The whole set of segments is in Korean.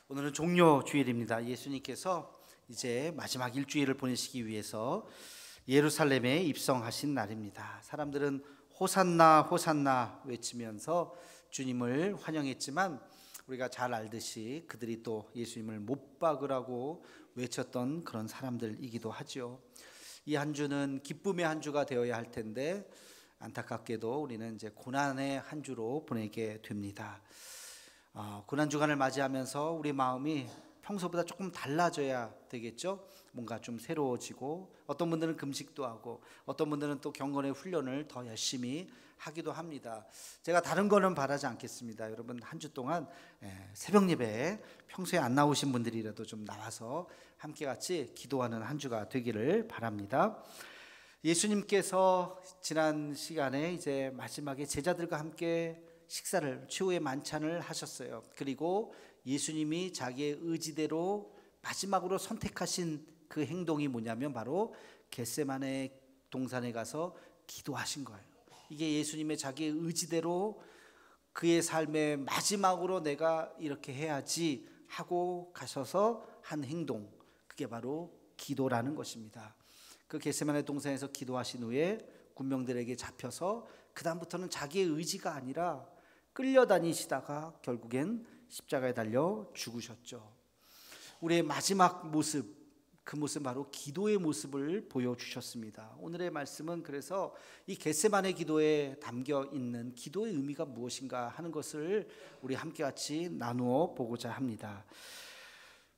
오늘은 종려 주일입니다. 예수님께서 이제 마지막 일주일을 보내시기 위해서 예루살렘에 입성하신 날입니다. 사람들은 호산나 호산나 외치면서 주님을 환영했지만 우리가 잘 알듯이 그들이 또 예수님을 못 박으라고 외쳤던 그런 사람들이기도 하죠. 이 한 주는 기쁨의 한 주가 되어야 할 텐데 안타깝게도 우리는 이제 고난의 한 주로 보내게 됩니다. 고난 주간을 맞이하면서 우리 마음이 평소보다 조금 달라져야 되겠죠. 뭔가 좀 새로워지고, 어떤 분들은 금식도 하고, 어떤 분들은 또 경건의 훈련을 더 열심히 하기도 합니다. 제가 다른 거는 바라지 않겠습니다. 여러분 한 주 동안 새벽 예배에 평소에 안 나오신 분들이라도 좀 나와서 함께 같이 기도하는 한 주가 되기를 바랍니다. 예수님께서 지난 시간에 이제 마지막에 제자들과 함께 식사를, 최후의 만찬을 하셨어요. 그리고 예수님이 자기의 의지대로 마지막으로 선택하신 그 행동이 뭐냐면 바로 겟세마네 동산에 가서 기도하신 거예요. 이게 예수님의 자기의 의지대로 그의 삶의 마지막으로 내가 이렇게 해야지 하고 가셔서 한 행동, 그게 바로 기도라는 것입니다. 그 겟세마네 동산에서 기도하신 후에 군병들에게 잡혀서 그 다음부터는 자기의 의지가 아니라 끌려다니시다가 결국엔 십자가에 달려 죽으셨죠. 우리의 마지막 모습, 그 모습 바로 기도의 모습을 보여주셨습니다. 오늘의 말씀은 그래서 이 겟세마네 기도에 담겨 있는 기도의 의미가 무엇인가 하는 것을 우리 함께 같이 나누어 보고자 합니다.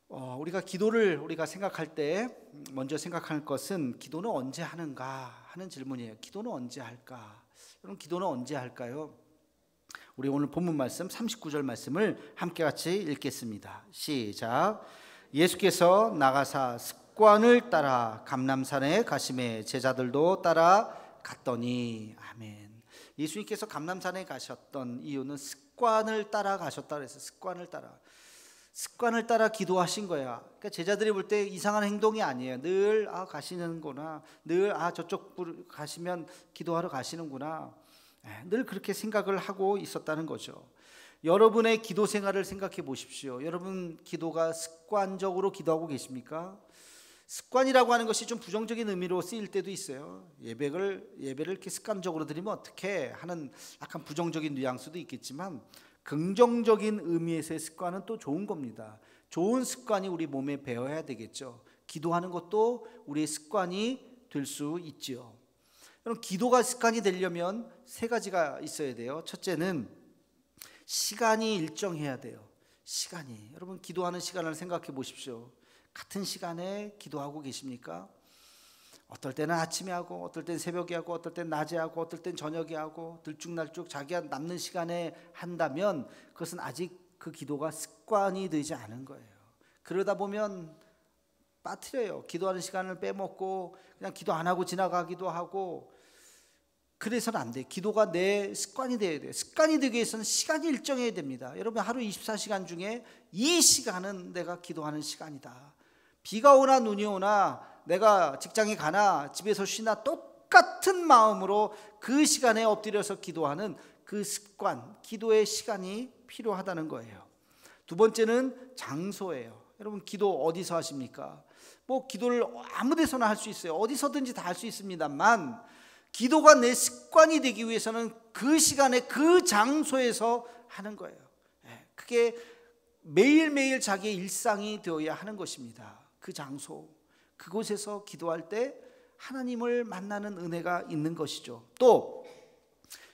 우리가 기도를 생각할 때 먼저 생각할 것은 기도는 언제 하는가 하는 질문이에요. 기도는 언제 할까? 여러분, 기도는 언제 할까요? 우리 오늘 본문 말씀 39절 말씀을 함께 같이 읽겠습니다. 시작. 예수께서 나가사 습관을 따라 감람산에 가시매 제자들도 따라 갔더니. 아멘. 예수님께서 감람산에 가셨던 이유는 습관을 따라 가셨다 그래서 습관을 따라 기도하신 거야. 그러니까 제자들이 볼 때 이상한 행동이 아니에요. 늘 가시는구나. 늘 저쪽 가시면 기도하러 가시는구나. 늘 그렇게 생각을 하고 있었다는 거죠. 여러분의 기도 생활을 생각해 보십시오. 여러분 기도가 습관적으로 기도하고 계십니까? 습관이라고 하는 것이 좀 부정적인 의미로 쓰일 때도 있어요. 예배를 이렇게 습관적으로 드리면 어떻게 하는 약간 부정적인 뉘앙스도 있겠지만 긍정적인 의미에서의 습관은 또 좋은 겁니다. 좋은 습관이 우리 몸에 배어야 되겠죠. 기도하는 것도 우리의 습관이 될 수 있지요. 여러분, 기도가 습관이 되려면 세 가지가 있어야 돼요. 첫째는 시간이 일정해야 돼요. 시간이. 여러분, 기도하는 시간을 생각해 보십시오. 같은 시간에 기도하고 계십니까? 어떨 때는 아침에 하고, 어떨 때는 새벽에 하고, 어떨 때는 낮에 하고, 어떨 때는 저녁에 하고, 들쭉날쭉 자기가 남는 시간에 한다면 그것은 아직 그 기도가 습관이 되지 않은 거예요. 그러다 보면 빠뜨려요. 기도하는 시간을 빼먹고 그냥 기도 안 하고 지나가기도 하고, 그래서는 안 돼. 기도가 내 습관이 되어야 돼요. 습관이 되기 위해서는 시간이 일정해야 됩니다. 여러분, 하루 24시간 중에 이 시간은 내가 기도하는 시간이다. 비가 오나 눈이 오나 내가 직장에 가나 집에서 쉬나 똑같은 마음으로 그 시간에 엎드려서 기도하는 그 습관, 기도의 시간이 필요하다는 거예요. 두 번째는 장소예요. 여러분, 기도 어디서 하십니까? 기도를 아무 데서나 할 수 있어요. 어디서든지 다 할 수 있습니다만 기도가 내 습관이 되기 위해서는 그 시간에 그 장소에서 하는 거예요. 그게 매일매일 자기의 일상이 되어야 하는 것입니다. 그 장소, 그곳에서 기도할 때 하나님을 만나는 은혜가 있는 것이죠. 또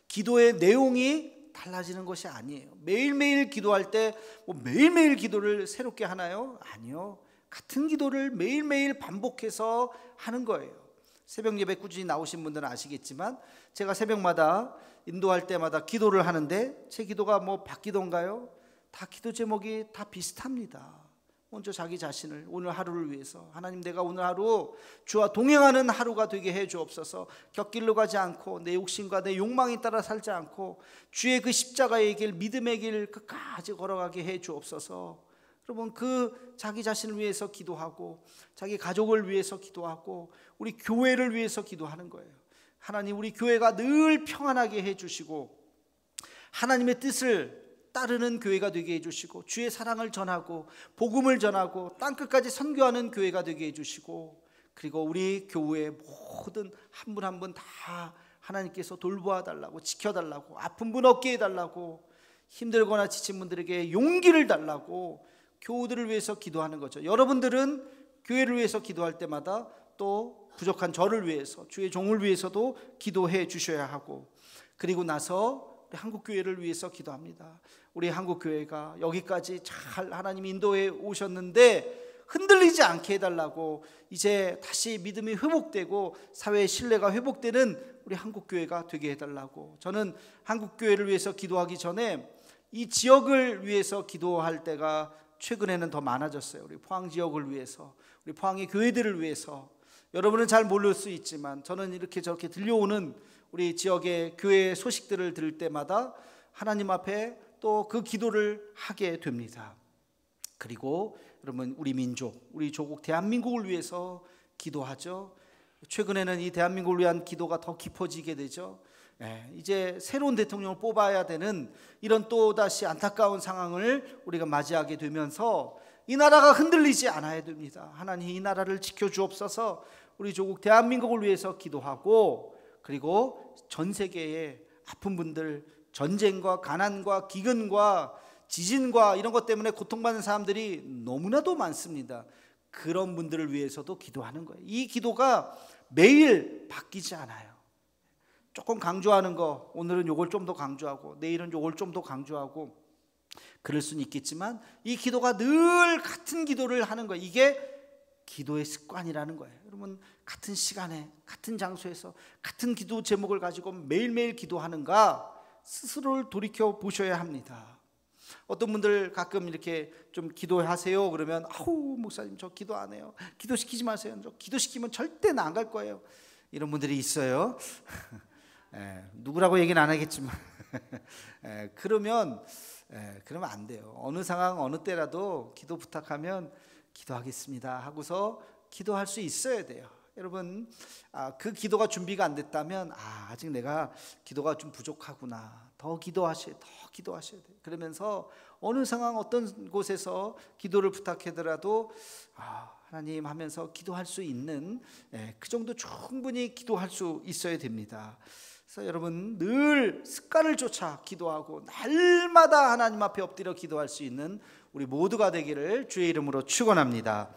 기도의 내용이 달라지는 것이 아니에요. 매일매일 기도할 때 매일매일 기도를 새롭게 하나요? 아니요. 같은 기도를 매일매일 반복해서 하는 거예요. 새벽 예배 꾸준히 나오신 분들은 아시겠지만 제가 새벽마다 인도할 때마다 기도를 하는데 제 기도가 바뀌던가요? 다 기도 제목이 다 비슷합니다. 먼저 자기 자신을, 오늘 하루를 위해서 하나님, 내가 오늘 하루 주와 동행하는 하루가 되게 해 주옵소서. 곁길로 가지 않고 내 욕심과 내 욕망에 따라 살지 않고 주의 그 십자가의 길, 믿음의 길 끝까지 걸어가게 해 주옵소서. 여러분, 그 자기 자신을 위해서 기도하고 자기 가족을 위해서 기도하고 우리 교회를 위해서 기도하는 거예요. 하나님, 우리 교회가 늘 평안하게 해주시고 하나님의 뜻을 따르는 교회가 되게 해주시고, 주의 사랑을 전하고 복음을 전하고 땅끝까지 선교하는 교회가 되게 해주시고, 그리고 우리 교회의 모든 한 분 한 분 다 하나님께서 돌보아 달라고, 지켜달라고, 아픈 분 얻게 해달라고, 힘들거나 지친 분들에게 용기를 달라고 교우들을 위해서 기도하는 거죠. 여러분들은 교회를 위해서 기도할 때마다 또 부족한 저를 위해서, 주의 종을 위해서도 기도해 주셔야 하고, 그리고 나서 우리 한국교회를 위해서 기도합니다. 우리 한국교회가 여기까지 잘 하나님이 인도해 오셨는데 흔들리지 않게 해달라고, 이제 다시 믿음이 회복되고 사회의 신뢰가 회복되는 우리 한국교회가 되게 해달라고. 저는 한국교회를 위해서 기도하기 전에 이 지역을 위해서 기도할 때가 최근에는 더 많아졌어요. 우리 포항 지역을 위해서, 우리 포항의 교회들을 위해서. 여러분은 잘 모를 수 있지만 저는 이렇게 저렇게 들려오는 우리 지역의 교회 소식들을 들을 때마다 하나님 앞에 또 그 기도를 하게 됩니다. 그리고 여러분, 우리 민족, 우리 조국 대한민국을 위해서 기도하죠. 최근에는 이 대한민국을 위한 기도가 더 깊어지게 되죠. 이제 새로운 대통령을 뽑아야 되는 이런 또다시 안타까운 상황을 우리가 맞이하게 되면서 이 나라가 흔들리지 않아야 됩니다. 하나님, 이 나라를 지켜주옵소서. 우리 조국 대한민국을 위해서 기도하고, 그리고 전 세계의 아픈 분들, 전쟁과 가난과 기근과 지진과 이런 것 때문에 고통받는 사람들이 너무나도 많습니다. 그런 분들을 위해서도 기도하는 거예요. 이 기도가 매일 바뀌지 않아요. 조금 강조하는 거, 오늘은 요걸 좀 더 강조하고 내일은 요걸 좀 더 강조하고 그럴 수는 있겠지만, 이 기도가 늘 같은 기도를 하는 거예요. 이게 기도의 습관이라는 거예요. 여러분, 같은 시간에 같은 장소에서 같은 기도 제목을 가지고 매일매일 기도하는가 스스로를 돌이켜 보셔야 합니다. 어떤 분들 가끔 이렇게 좀 기도하세요 그러면, 아우 목사님 저 기도 안 해요, 기도시키지 마세요, 저 기도시키면 절대 나 안 갈 거예요, 이런 분들이 있어요. 누구라고 얘기는 안 하겠지만 그러면 안 돼요. 어느 상황 어느 때라도 기도 부탁하면 기도하겠습니다 하고서 기도할 수 있어야 돼요. 여러분, 그 기도가 준비가 안 됐다면 아직 내가 기도가 좀 부족하구나, 더 기도하셔야 돼요. 그러면서 어느 상황 어떤 곳에서 기도를 부탁하더라도 하나님 하면서 기도할 수 있는, 그 정도 충분히 기도할 수 있어야 됩니다. 그래서 여러분, 늘 습관을 쫓아 기도하고 날마다 하나님 앞에 엎드려 기도할 수 있는 우리 모두가 되기를 주의 이름으로 축원합니다.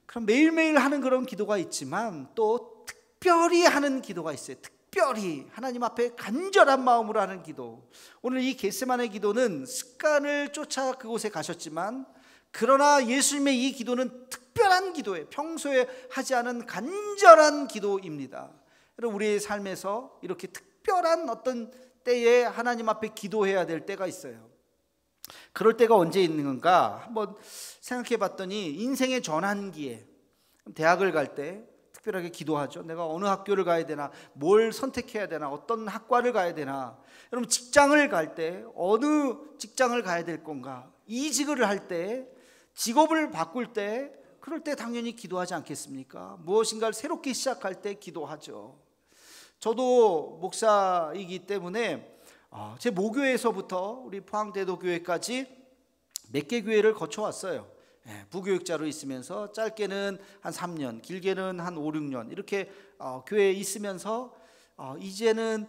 그럼 매일매일 하는 그런 기도가 있지만 또 특별히 하는 기도가 있어요. 특별히 하나님 앞에 간절한 마음으로 하는 기도. 오늘 이 겟세마네 기도는 습관을 쫓아 그곳에 가셨지만, 그러나 예수님의 이 기도는 특별한 기도예요. 평소에 하지 않은 간절한 기도입니다. 여러분, 우리의 삶에서 이렇게 특별한 어떤 때에 하나님 앞에 기도해야 될 때가 있어요. 그럴 때가 언제 있는 건가 한번 생각해 봤더니, 인생의 전환기에, 대학을 갈 때 특별하게 기도하죠. 내가 어느 학교를 가야 되나, 뭘 선택해야 되나, 어떤 학과를 가야 되나. 여러분, 직장을 갈 때 어느 직장을 가야 될 건가, 이직을 할 때, 직업을 바꿀 때, 그럴 때 당연히 기도하지 않겠습니까? 무엇인가를 새롭게 시작할 때 기도하죠. 저도 목사이기 때문에 제 모교에서부터 우리 포항대도교회까지 몇 개 교회를 거쳐왔어요. 부교육자로 있으면서 짧게는 한 3년, 길게는 한 5, 6년 이렇게 교회에 있으면서 이제는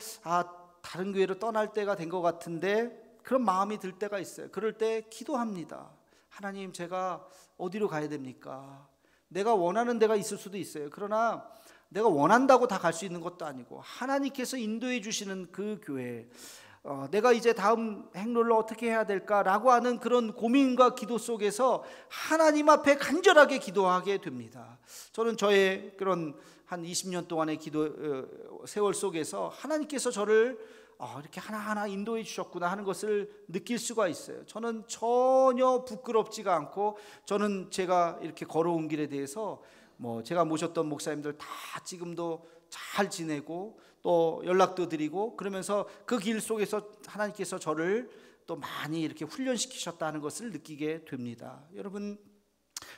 다른 교회로 떠날 때가 된 것 같은데 그런 마음이 들 때가 있어요. 그럴 때 기도합니다. 하나님, 제가 어디로 가야 됩니까? 내가 원하는 데가 있을 수도 있어요. 그러나 내가 원한다고 다 갈 수 있는 것도 아니고 하나님께서 인도해 주시는 그 교회, 내가 이제 다음 행로를 어떻게 해야 될까라고 하는 그런 고민과 기도 속에서 하나님 앞에 간절하게 기도하게 됩니다. 저는 저의 그런 한 20년 동안의 기도 세월 속에서 하나님께서 저를 이렇게 하나하나 인도해 주셨구나 하는 것을 느낄 수가 있어요. 저는 전혀 부끄럽지가 않고, 저는 제가 이렇게 걸어온 길에 대해서 제가 모셨던 목사님들 다 지금도 잘 지내고 또 연락도 드리고, 그러면서 그 길 속에서 하나님께서 저를 또 많이 이렇게 훈련시키셨다는 것을 느끼게 됩니다. 여러분,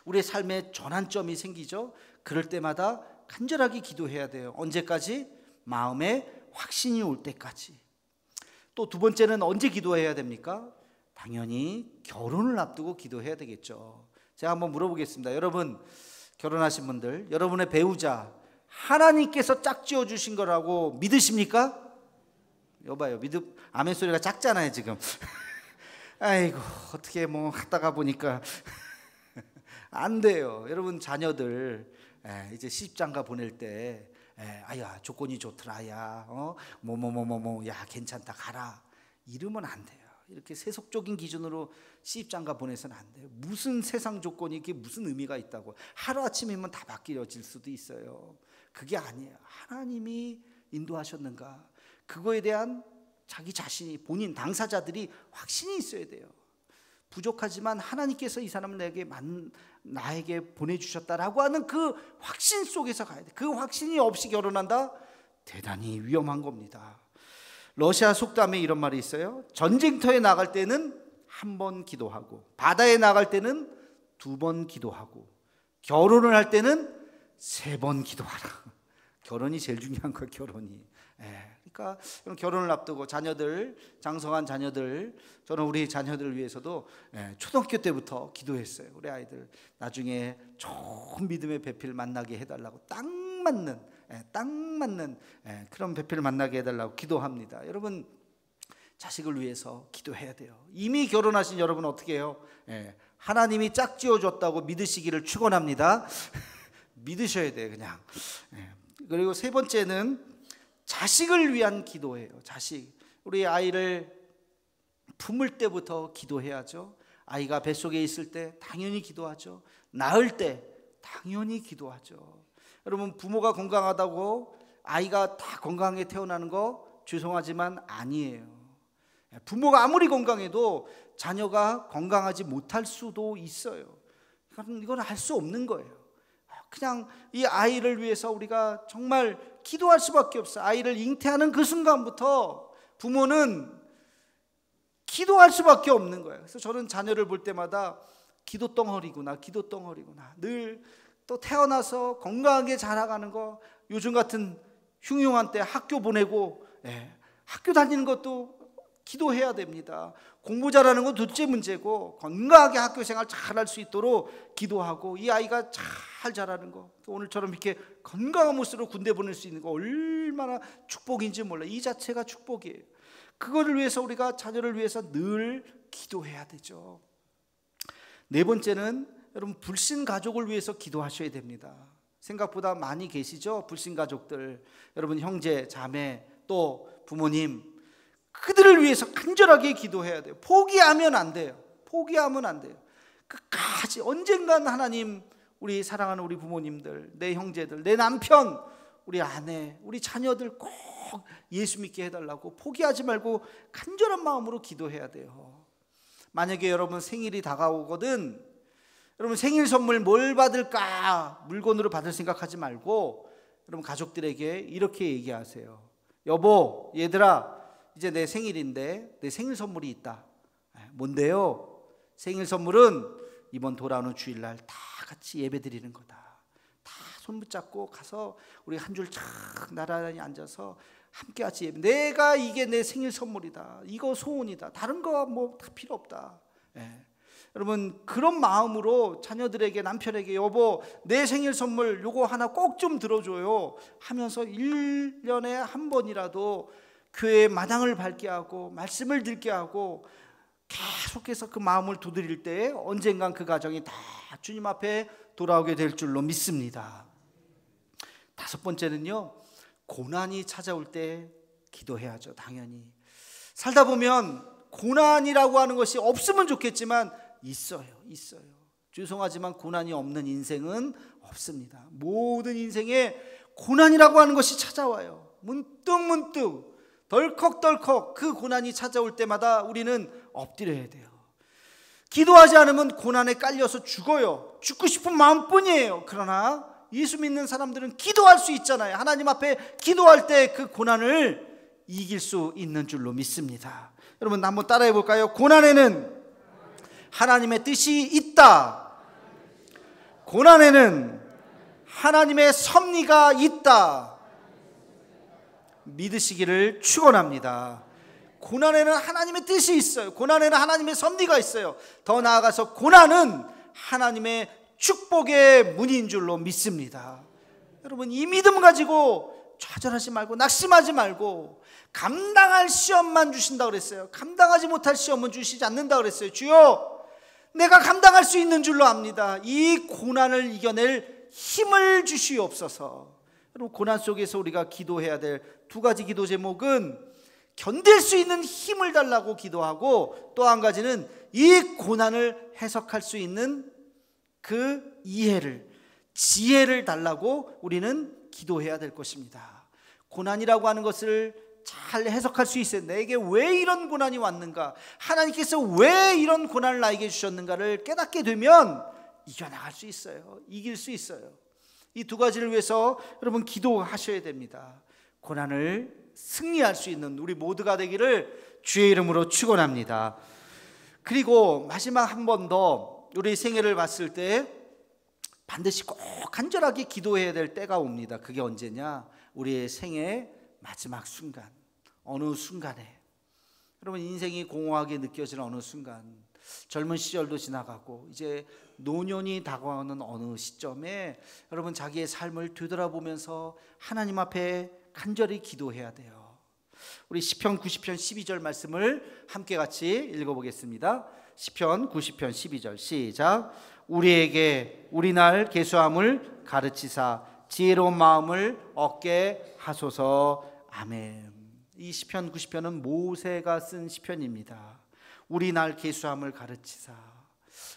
우리의 삶에 전환점이 생기죠. 그럴 때마다 간절하게 기도해야 돼요. 언제까지? 마음에 확신이 올 때까지. 또 두 번째는 언제 기도해야 됩니까? 당연히 결혼을 앞두고 기도해야 되겠죠. 제가 한번 물어보겠습니다. 여러분, 결혼하신 분들, 여러분의 배우자 하나님께서 짝지어 주신 거라고 믿으십니까? 여봐요, 아멘 소리가 작잖아요 지금. 아이고, 어떻게 뭐 하다가 보니까 안 돼요. 여러분, 자녀들 이제 시집장가 보낼 때 아야 조건이 좋더라, 야 야 괜찮다, 가라, 이러면 안 돼요. 이렇게 세속적인 기준으로 시집장가 보내서는 안 돼요. 무슨 세상 조건이 이게 무슨 의미가 있다고. 하루아침이면 다 바뀌어질 수도 있어요. 그게 아니에요. 하나님이 인도하셨는가, 그거에 대한 자기 자신이, 본인 당사자들이 확신이 있어야 돼요. 부족하지만 하나님께서 이 사람을 나에게 보내주셨다라고 하는 그 확신 속에서 가야 돼. 그 확신이 없이 결혼한다? 대단히 위험한 겁니다. 러시아 속담에 이런 말이 있어요. 전쟁터에 나갈 때는 한 번 기도하고, 바다에 나갈 때는 2번 기도하고, 결혼을 할 때는 3번 기도하라. 결혼이 제일 중요한 거예요, 결혼이. 그러니까 결혼을 앞두고 자녀들, 장성한 자녀들, 저는 우리 자녀들을 위해서도 초등학교 때부터 기도했어요. 우리 아이들 나중에 좋은 믿음의 배필 만나게 해달라고, 딱 맞는 그런 배필을 만나게 해달라고 기도합니다. 여러분, 자식을 위해서 기도해야 돼요. 이미 결혼하신 여러분 어떻게 해요? 하나님이 짝지어줬다고 믿으시기를 축원합니다. 믿으셔야 돼요, 그냥. 그리고 세 번째는 자식을 위한 기도예요. 자식, 우리 아이를 품을 때부터 기도해야죠. 아이가 뱃속에 있을 때 당연히 기도하죠. 낳을 때 당연히 기도하죠. 여러분, 부모가 건강하다고 아이가 다 건강하게 태어나는 거 죄송하지만 아니에요. 부모가 아무리 건강해도 자녀가 건강하지 못할 수도 있어요. 이건 알 수 없는 거예요. 그냥 이 아이를 위해서 우리가 정말 기도할 수밖에 없어요. 아이를 잉태하는 그 순간부터 부모는 기도할 수밖에 없는 거예요. 그래서 저는 자녀를 볼 때마다 기도덩어리구나. 늘 또 태어나서 건강하게 자라가는 거, 요즘 같은 흉흉한 때 학교 보내고 학교 다니는 것도 기도해야 됩니다. 공부 잘하는 건 둘째 문제고, 건강하게 학교 생활 잘할 수 있도록 기도하고, 이 아이가 잘 자라는 거, 오늘처럼 이렇게 건강한 모습으로 군대 보낼 수 있는 거 얼마나 축복인지 몰라요. 이 자체가 축복이에요. 그거를 위해서 우리가 자녀를 위해서 늘 기도해야 되죠. 네 번째는 여러분, 불신 가족을 위해서 기도하셔야 됩니다. 생각보다 많이 계시죠? 불신 가족들, 여러분 형제, 자매, 또 부모님, 그들을 위해서 간절하게 기도해야 돼요. 포기하면 안 돼요. 끝까지 언젠간 하나님, 우리 사랑하는 우리 부모님들, 내 형제들, 내 남편, 우리 아내, 우리 자녀들 꼭 예수 믿게 해달라고 포기하지 말고 간절한 마음으로 기도해야 돼요. 만약에 여러분 생일이 다가오거든, 여러분 생일 선물 뭘 받을까 물건으로 받을 생각하지 말고 여러분 가족들에게 이렇게 얘기하세요. 여보, 얘들아, 이제 내 생일인데 내 생일 선물이 있다. 뭔데요? 생일 선물은 이번 돌아오는 주일날 다 같이 예배 드리는 거다. 다 손 붙잡고 가서 우리 한 줄 착 나란히 앉아서 함께 같이 예배. 내가 이게 내 생일 선물이다. 이거 소원이다. 다른 거 뭐 다 필요 없다. 여러분, 그런 마음으로 자녀들에게, 남편에게, 여보, 내 생일 선물 요거 하나 꼭 좀 들어줘요 하면서 1년에 한 번이라도 교회의 마당을 밟게 하고 말씀을 듣게 하고 계속해서 그 마음을 두드릴 때 언젠간 그 가정이 다 주님 앞에 돌아오게 될 줄로 믿습니다. 다섯 번째는요, 고난이 찾아올 때 기도해야죠. 당연히 살다 보면 고난이라고 하는 것이 없으면 좋겠지만 있어요. 죄송하지만 고난이 없는 인생은 없습니다. 모든 인생에 고난이라고 하는 것이 찾아와요. 문득 덜컥 그 고난이 찾아올 때마다 우리는 엎드려야 돼요. 기도하지 않으면 고난에 깔려서 죽어요. 죽고 싶은 마음뿐이에요. 그러나 예수 믿는 사람들은 기도할 수 있잖아요. 하나님 앞에 기도할 때 그 고난을 이길 수 있는 줄로 믿습니다. 여러분, 한번 따라해 볼까요? 고난에는 하나님의 뜻이 있다. 고난에는 하나님의 섭리가 있다. 믿으시기를 축원합니다. 고난에는 하나님의 뜻이 있어요. 고난에는 하나님의 섭리가 있어요. 더 나아가서 고난은 하나님의 축복의 문인 줄로 믿습니다. 여러분, 이 믿음 가지고 좌절하지 말고 낙심하지 말고, 감당할 시험만 주신다고 그랬어요. 감당하지 못할 시험은 주시지 않는다고 그랬어요. 주여, 내가 감당할 수 있는 줄로 압니다. 이 고난을 이겨낼 힘을 주시옵소서. 여러분, 고난 속에서 우리가 기도해야 될 두 가지 기도 제목은 견딜 수 있는 힘을 달라고 기도하고, 또 한 가지는 이 고난을 해석할 수 있는 그 이해를, 지혜를 달라고 우리는 기도해야 될 것입니다. 고난이라고 하는 것을 잘 해석할 수 있어요. 내게 왜 이런 고난이 왔는가, 하나님께서 왜 이런 고난을 나에게 주셨는가를 깨닫게 되면 이겨나갈 수 있어요. 이길 수 있어요. 이 두 가지를 위해서 여러분 기도하셔야 됩니다. 고난을 승리할 수 있는 우리 모두가 되기를 주의 이름으로 축원합니다. 그리고 마지막 한 번 더, 우리 생애를 봤을 때 반드시 꼭 간절하게 기도해야 될 때가 옵니다. 그게 언제냐? 우리의 생애 마지막 순간, 어느 순간에, 여러분 인생이 공허하게 느껴지는 어느 순간, 젊은 시절도 지나가고 이제 노년이 다가오는 어느 시점에 여러분 자기의 삶을 되돌아보면서 하나님 앞에 간절히 기도해야 돼요. 우리 시편 90편 12절 말씀을 함께 같이 읽어보겠습니다. 시편 90편 12절 시작. 우리에게 우리 날 계수함을 가르치사 지혜로운 마음을 얻게 하소서. 아멘. 이 시편 90편은 모세가 쓴 시편입니다. 우리 날 계수함을 가르치사.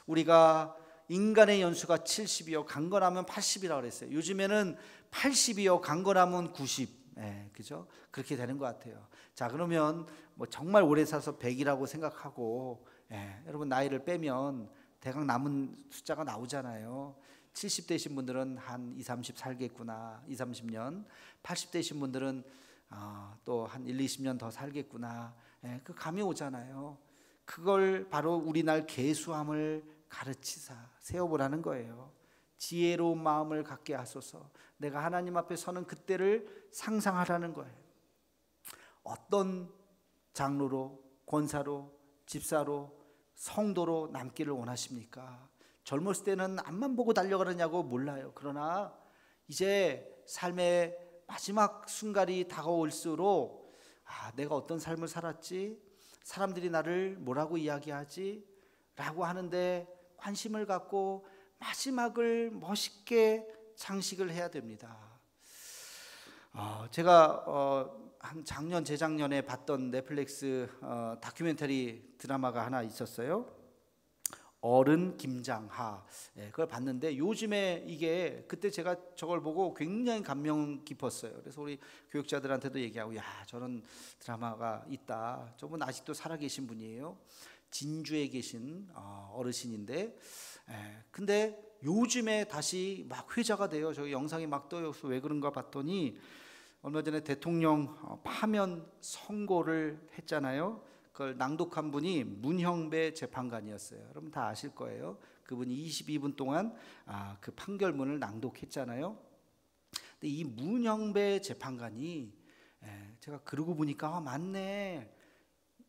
우리가 인간의 연수가 70이요 강건하면 80이라고 그랬어요. 요즘에는 80이요 강건하면 90. 그죠? 그렇게 되는 것 같아요. 자, 그러면 뭐 정말 오래 살아서 100이라고 생각하고, 여러분 나이를 빼면 대강 남은 숫자가 나오잖아요. 70대신 분들은 한 20, 30 살겠구나, 20, 30년. 80대신 분들은 또 한 1, 20년 더 살겠구나. 그 감이 오잖아요. 그걸 바로 우리 날 계수함을 가르치사 세워보라는 거예요. 지혜로운 마음을 갖게 하소서. 내가 하나님 앞에 서는 그때를 상상하라는 거예요. 어떤 장로로, 권사로, 집사로, 성도로 남기를 원하십니까? 젊었을 때는 앞만 보고 달려가느냐고 몰라요. 그러나 이제 삶의 마지막 순간이 다가올수록 내가 어떤 삶을 살았지? 사람들이 나를 뭐라고 이야기하지? 라고 하는데 관심을 갖고 마지막을 멋있게 장식을 해야 됩니다. 제가 한 작년, 재작년에 봤던 넷플릭스 다큐멘터리 드라마가 하나 있었어요. 어른 김장하. 그걸 봤는데 요즘에 이게, 그때 제가 저걸 보고 굉장히 감명 깊었어요. 그래서 우리 교육자들한테도 얘기하고, 야, 저런 드라마가 있다. 저분 아직도 살아계신 분이에요. 진주에 계신 어르신인데, 근데 요즘에 다시 막 회자가 돼요. 저 영상이 막 떠요. 왜 그런가 봤더니 얼마 전에 대통령 파면 선고를 했잖아요. 그걸 낭독한 분이 문형배 재판관이었어요. 여러분 다 아실 거예요. 그분이 22분 동안 그 판결문을 낭독했잖아요. 근데 이 문형배 재판관이, 제가 그러고 보니까 맞네,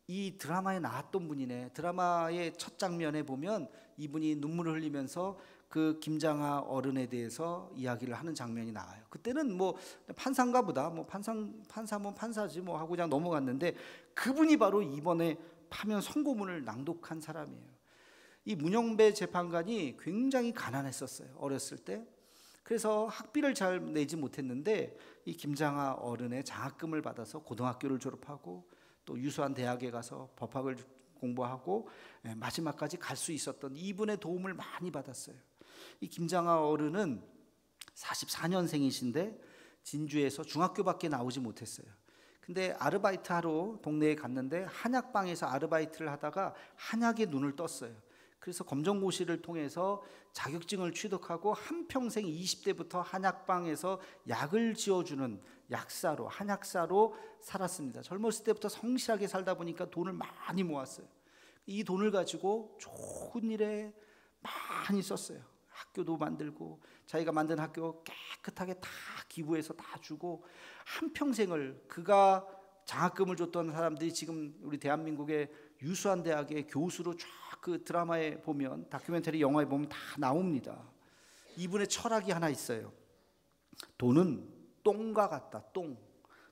이 드라마에 나왔던 분이네. 드라마의 첫 장면에 보면 이분이 눈물을 흘리면서 그 김장하 어른에 대해서 이야기를 하는 장면이 나와요. 그때는 뭐 판사인가 보다, 뭐 판사면 판사지 뭐 하고 그냥 넘어갔는데, 그분이 바로 이번에 파면 선고문을 낭독한 사람이에요. 이 문영배 재판관이 굉장히 가난했었어요, 어렸을 때. 그래서 학비를 잘 내지 못했는데 이 김장하 어른의 장학금을 받아서 고등학교를 졸업하고 또 유수한 대학에 가서 법학을 공부하고 마지막까지 갈 수 있었던 이분의 도움을 많이 받았어요. 이 김장하 어른은 44년생이신데 진주에서 중학교밖에 나오지 못했어요. 근데 아르바이트 하러 동네에 갔는데 한약방에서 아르바이트를 하다가 한약에 눈을 떴어요. 그래서 검정고시를 통해서 자격증을 취득하고 한평생 20대부터 한약방에서 약을 지어주는 약사로, 한약사로 살았습니다. 젊었을 때부터 성실하게 살다 보니까 돈을 많이 모았어요. 이 돈을 가지고 좋은 일에 많이 썼어요. 학교도 만들고 자기가 만든 학교 깨끗하게 다 기부해서 다 주고, 한평생을 그가 장학금을 줬던 사람들이 지금 우리 대한민국의 유수한 대학의 교수로 쫙 그 드라마에 보면, 다큐멘터리 영화에 보면 다 나옵니다. 이분의 철학이 하나 있어요. 돈은 똥과 같다.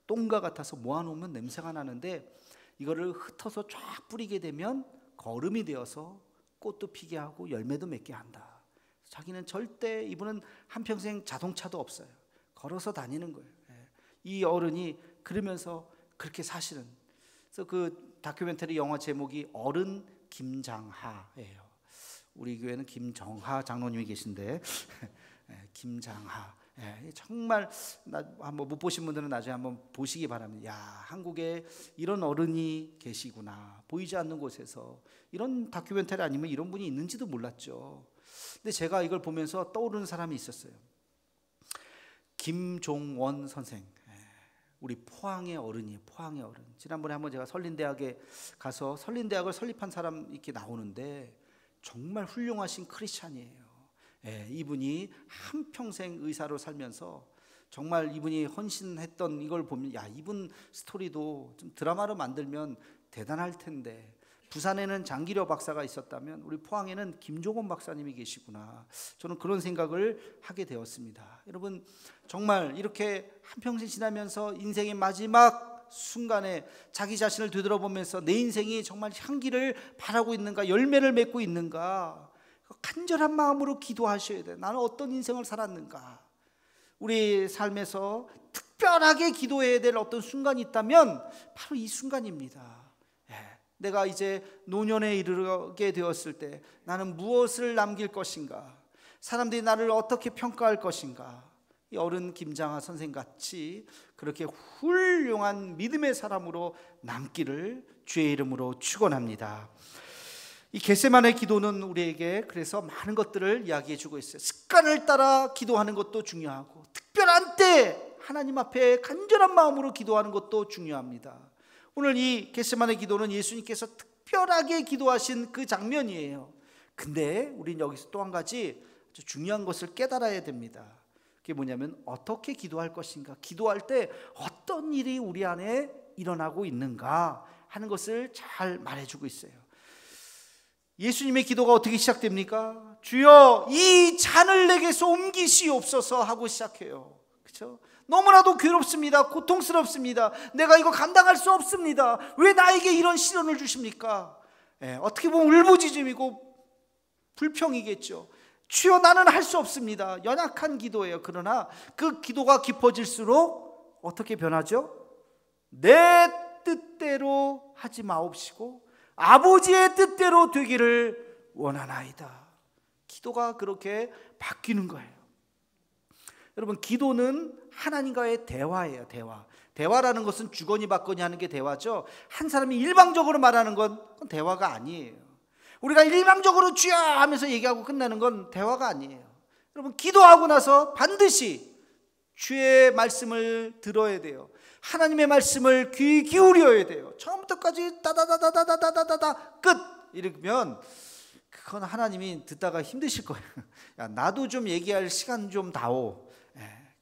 똥과 같아서 모아놓으면 냄새가 나는데 이거를 흩어서 쫙 뿌리게 되면 거름이 되어서 꽃도 피게 하고 열매도 맺게 한다. 자기는 절대, 이분은 한평생 자동차도 없어요. 걸어서 다니는 거예요. 이 어른이 그러면서 그렇게 사시는. 그래서 그 다큐멘터리 영화 제목이 어른 김장하예요. 우리 교회는 김정하 장로님이 계신데 김장하. 정말 한번 못 보신 분들은 나중에 한번 보시기 바랍니다. 야, 한국에 이런 어른이 계시구나. 보이지 않는 곳에서 이런 다큐멘터리 아니면 이런 분이 있는지도 몰랐죠. 근데 제가 이걸 보면서 떠오르는 사람이 있었어요. 김종원 선생. 우리 포항의 어른이에요. 포항의 어른. 지난번에 한번 제가 설린대학에 가서 설린대학을 설립한 사람 이렇게 나오는데 정말 훌륭하신 크리스찬이에요. 이분이 한평생 의사로 살면서 정말 이분이 헌신했던 이걸 보면, 야, 이분 스토리도 좀 드라마로 만들면 대단할 텐데, 부산에는 장기려 박사가 있었다면 우리 포항에는 김종원 박사님이 계시구나. 저는 그런 생각을 하게 되었습니다. 여러분, 정말 이렇게 한평생 지나면서 인생의 마지막 순간에 자기 자신을 되돌아보면서 내 인생이 정말 향기를 바라고 있는가, 열매를 맺고 있는가, 간절한 마음으로 기도하셔야 돼요. 나는 어떤 인생을 살았는가. 우리 삶에서 특별하게 기도해야 될 어떤 순간이 있다면 바로 이 순간입니다. 내가 이제 노년에 이르게 되었을 때 나는 무엇을 남길 것인가, 사람들이 나를 어떻게 평가할 것인가. 이 어른 김장하 선생같이 그렇게 훌륭한 믿음의 사람으로 남기를 주의 이름으로 축원합니다. 이 겟세마네 기도는 우리에게 그래서 많은 것들을 이야기해 주고 있어요. 습관을 따라 기도하는 것도 중요하고, 특별한 때 하나님 앞에 간절한 마음으로 기도하는 것도 중요합니다. 오늘 이 겟세마네 기도는 예수님께서 특별하게 기도하신 그 장면이에요. 근데 우리는 여기서 또 한 가지 아주 중요한 것을 깨달아야 됩니다. 그게 뭐냐면 어떻게 기도할 것인가, 기도할 때 어떤 일이 우리 안에 일어나고 있는가 하는 것을 잘 말해주고 있어요. 예수님의 기도가 어떻게 시작됩니까? 주여 이 잔을 내게서 옮기시옵소서 하고 시작해요. 그렇죠? 너무나도 괴롭습니다. 고통스럽습니다. 내가 이거 감당할 수 없습니다. 왜 나에게 이런 시련을 주십니까? 어떻게 보면 울부짖음이고 불평이겠죠. 주여 나는 할 수 없습니다. 연약한 기도예요. 그러나 그 기도가 깊어질수록 어떻게 변하죠? 내 뜻대로 하지 마옵시고 아버지의 뜻대로 되기를 원하나이다. 기도가 그렇게 바뀌는 거예요. 여러분, 기도는 하나님과의 대화예요. 대화라는 것은 주거니 받거니 하는 게 대화죠. 한 사람이 일방적으로 말하는 건 그건 대화가 아니에요. 우리가 일방적으로 주여 하면서 얘기하고 끝나는 건 대화가 아니에요. 여러분, 기도하고 나서 반드시 주의 말씀을 들어야 돼요. 하나님의 말씀을 귀 기울여야 돼요. 처음부터까지 다다다다다다다다다 끝 이러면 그건 하나님이 듣다가 힘드실 거예요. 야, 나도 좀 얘기할 시간 좀 다오.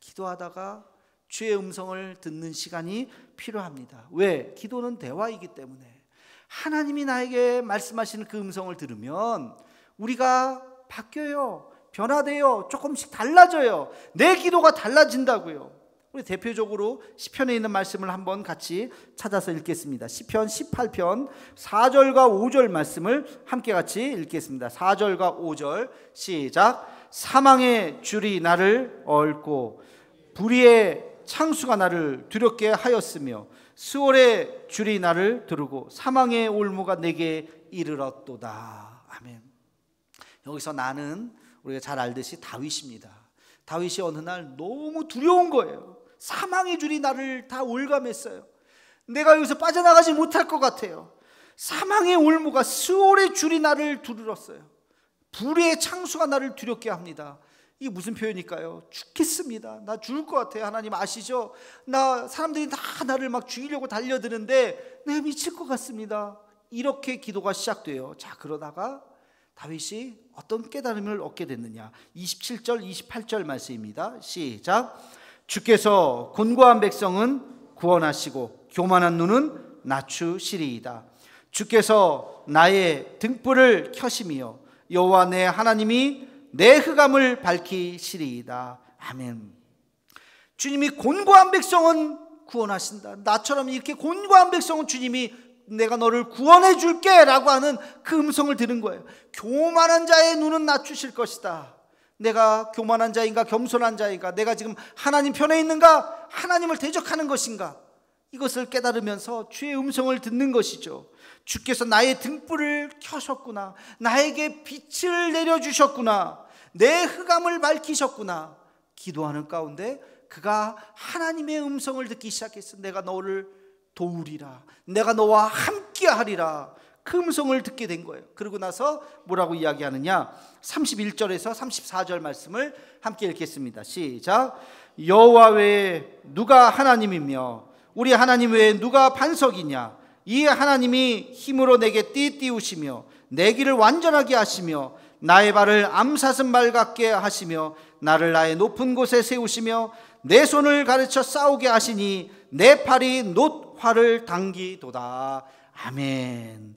기도하다가 주의 음성을 듣는 시간이 필요합니다. 왜? 기도는 대화이기 때문에. 하나님이 나에게 말씀하시는 그 음성을 들으면 우리가 바뀌어요. 변화돼요. 조금씩 달라져요. 내 기도가 달라진다고요. 우리 대표적으로 시편에 있는 말씀을 한번 같이 찾아서 읽겠습니다. 시편 18편 4절과 5절 말씀을 함께 같이 읽겠습니다. 4절과 5절 시작. 사망의 줄이 나를 얽고 불의의 창수가 나를 두렵게 하였으며 수월의 줄이 나를 두르고 사망의 올무가 내게 이르렀도다. 아멘. 여기서 나는 우리가 잘 알듯이 다윗입니다. 다윗이 어느 날 너무 두려운 거예요. 사망의 줄이 나를 다 올감했어요. 내가 여기서 빠져나가지 못할 것 같아요. 사망의 올무가 수월의 줄이 나를 두르렀어요. 불의의 창수가 나를 두렵게 합니다. 이게 무슨 표현일까요? 죽겠습니다. 나 죽을 것 같아요. 하나님 아시죠? 사람들이 다 나를 막 죽이려고 달려드는데 내가 미칠 것 같습니다. 이렇게 기도가 시작돼요. 자, 그러다가 다윗이 어떤 깨달음을 얻게 됐느냐? 27절 28절 말씀입니다. 시작. 주께서 곤고한 백성은 구원하시고 교만한 눈은 낮추시리이다. 주께서 나의 등불을 켜시며 여호와 내 하나님이 내 흑암을 밝히시리이다. 아멘. 주님이 곤고한 백성은 구원하신다. 나처럼 이렇게 곤고한 백성은 주님이 내가 너를 구원해 줄게 라고 하는 그 음성을 들은 거예요. 교만한 자의 눈은 낮추실 것이다. 내가 교만한 자인가 겸손한 자인가, 내가 지금 하나님 편에 있는가, 하나님을 대적하는 것인가, 이것을 깨달으면서 주의 음성을 듣는 것이죠. 주께서 나의 등불을 켜셨구나, 나에게 빛을 내려주셨구나, 내 흑암을 밝히셨구나. 기도하는 가운데 그가 하나님의 음성을 듣기 시작했어. 내가 너를 도우리라, 내가 너와 함께하리라. 그 음성을 듣게 된 거예요. 그러고 나서 뭐라고 이야기하느냐, 31절에서 34절 말씀을 함께 읽겠습니다. 시작. 여호와 외에 누가 하나님이며 우리 하나님 외에 누가 반석이냐. 이 하나님이 힘으로 내게 띠띠우시며 내 길을 완전하게 하시며 나의 발을 암사슴 같게 하시며 나를 나의 높은 곳에 세우시며 내 손을 가르쳐 싸우게 하시니 내 팔이 놋활을 당기도다. 아멘.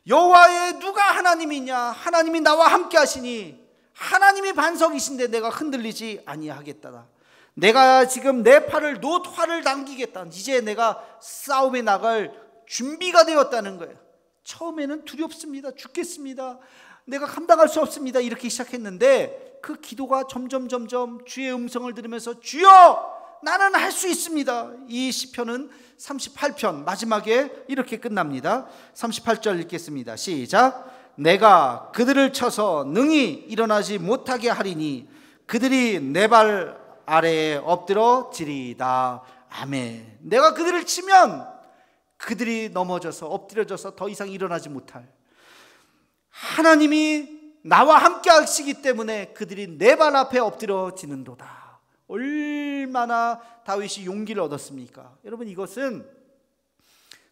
여호와의 누가 하나님이냐. 하나님이 나와 함께 하시니 하나님이 반석이신데 내가 흔들리지 아니하겠다. 내가 지금 내 팔을 놋활을 당기겠다. 이제 내가 싸움에 나갈 준비가 되었다는 거예요. 처음에는 두렵습니다. 죽겠습니다. 내가 감당할 수 없습니다. 이렇게 시작했는데 그 기도가 점점 주의 음성을 들으면서 주여 나는 할 수 있습니다. 이 시편은 38편 마지막에 이렇게 끝납니다. 38절 읽겠습니다. 시작. 내가 그들을 쳐서 능히 일어나지 못하게 하리니 그들이 내 발 아래에 엎드러지리이다. 아멘. 내가 그들을 치면 그들이 넘어져서 엎드려져서 더 이상 일어나지 못할, 하나님이 나와 함께 하시기 때문에 그들이 내 발 앞에 엎드러지는도다. 얼마나 다윗이 용기를 얻었습니까? 여러분, 이것은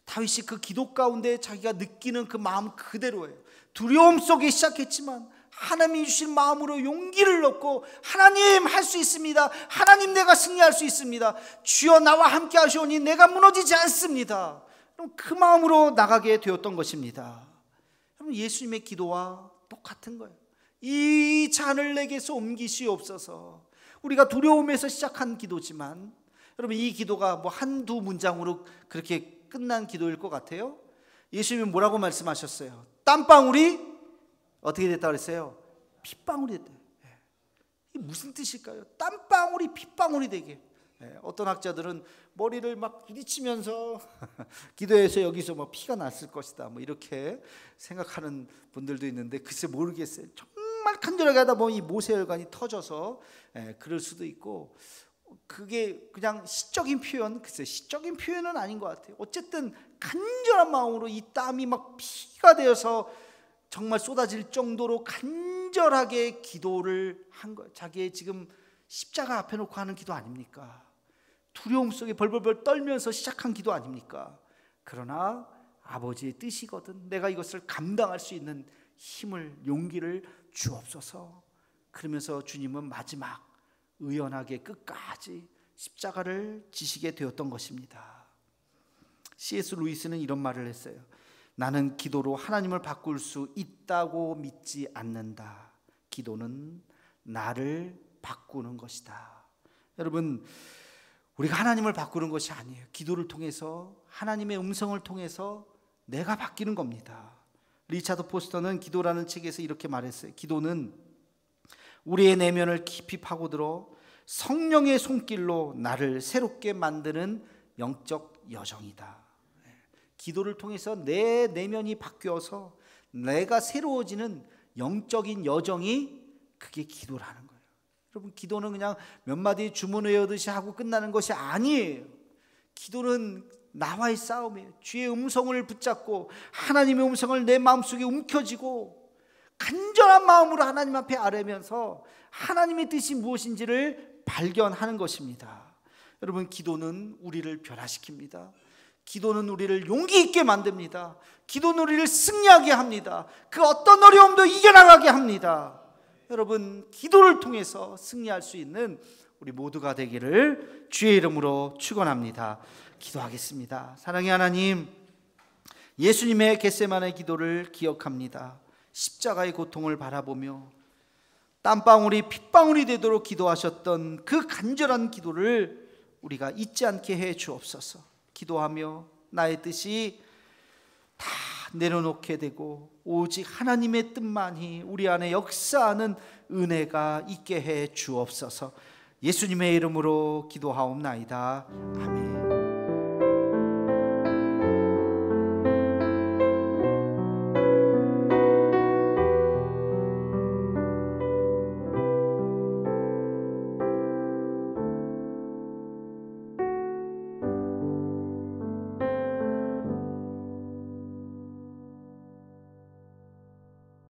다윗이 그 기도 가운데 자기가 느끼는 그 마음 그대로예요. 두려움 속에 시작했지만 하나님이 주신 마음으로 용기를 얻고 하나님 할 수 있습니다. 하나님 내가 승리할 수 있습니다. 주여 나와 함께 하시오니 내가 무너지지 않습니다. 그 마음으로 나가게 되었던 것입니다. 여러분, 예수님의 기도와 똑같은 거예요. 이 잔을 내게서 옮기시옵소서. 우리가 두려움에서 시작한 기도지만 여러분, 이 기도가 뭐 한두 문장으로 그렇게 끝난 기도일 것 같아요? 예수님은 뭐라고 말씀하셨어요? 땀방울이 어떻게 됐다고 그랬어요? 핏방울이 됐다. 이게 무슨 뜻일까요? 땀방울이 핏방울이 되게. 어떤 학자들은 머리를 막 부딪히면서 기도해서 여기서 뭐 피가 났을 것이다, 뭐 이렇게 생각하는 분들도 있는데 글쎄 모르겠어요. 정말 간절하게 하다 보면 이 모세혈관이 터져서 그럴 수도 있고, 그게 그냥 시적인 표현, 글쎄 시적인 표현은 아닌 것 같아요. 어쨌든 간절한 마음으로 이 땀이 막 피가 되어서 정말 쏟아질 정도로 간절하게 기도를 한 거예요. 자기의 지금 십자가 앞에 놓고 하는 기도 아닙니까? 두려움 속에 벌벌벌 떨면서 시작한 기도 아닙니까? 그러나 아버지의 뜻이거든. 내가 이것을 감당할 수 있는 힘을, 용기를 주옵소서. 그러면서 주님은 마지막 의연하게 끝까지 십자가를 지시게 되었던 것입니다. C.S. 루이스는 이런 말을 했어요. 나는 기도로 하나님을 바꿀 수 있다고 믿지 않는다. 기도는 나를 바꾸는 것이다. 여러분, 우리가 하나님을 바꾸는 것이 아니에요. 기도를 통해서, 하나님의 음성을 통해서 내가 바뀌는 겁니다. 리차드 포스터는 기도라는 책에서 이렇게 말했어요. 기도는 우리의 내면을 깊이 파고들어 성령의 손길로 나를 새롭게 만드는 영적 여정이다. 기도를 통해서 내 내면이 바뀌어서 내가 새로워지는 영적인 여정이, 그게 기도라는 거예요. 여러분, 기도는 그냥 몇 마디 주문 외우듯이 하고 끝나는 것이 아니에요. 기도는 나와의 싸움이에요. 주의 음성을 붙잡고 하나님의 음성을 내 마음속에 움켜쥐고 간절한 마음으로 하나님 앞에 아뢰면서 하나님의 뜻이 무엇인지를 발견하는 것입니다. 여러분, 기도는 우리를 변화시킵니다. 기도는 우리를 용기 있게 만듭니다. 기도는 우리를 승리하게 합니다. 그 어떤 어려움도 이겨나가게 합니다. 여러분, 기도를 통해서 승리할 수 있는 우리 모두가 되기를 주의 이름으로 축원합니다. 기도하겠습니다. 사랑의 하나님, 예수님의 겟세마네 기도를 기억합니다. 십자가의 고통을 바라보며 땀방울이 핏방울이 되도록 기도하셨던 그 간절한 기도를 우리가 잊지 않게 해 주옵소서. 기도하며 나의 뜻이 다 내려놓게 되고 오직 하나님의 뜻만이 우리 안에 역사하는 은혜가 있게 해 주옵소서. 예수님의 이름으로 기도하옵나이다. 아멘.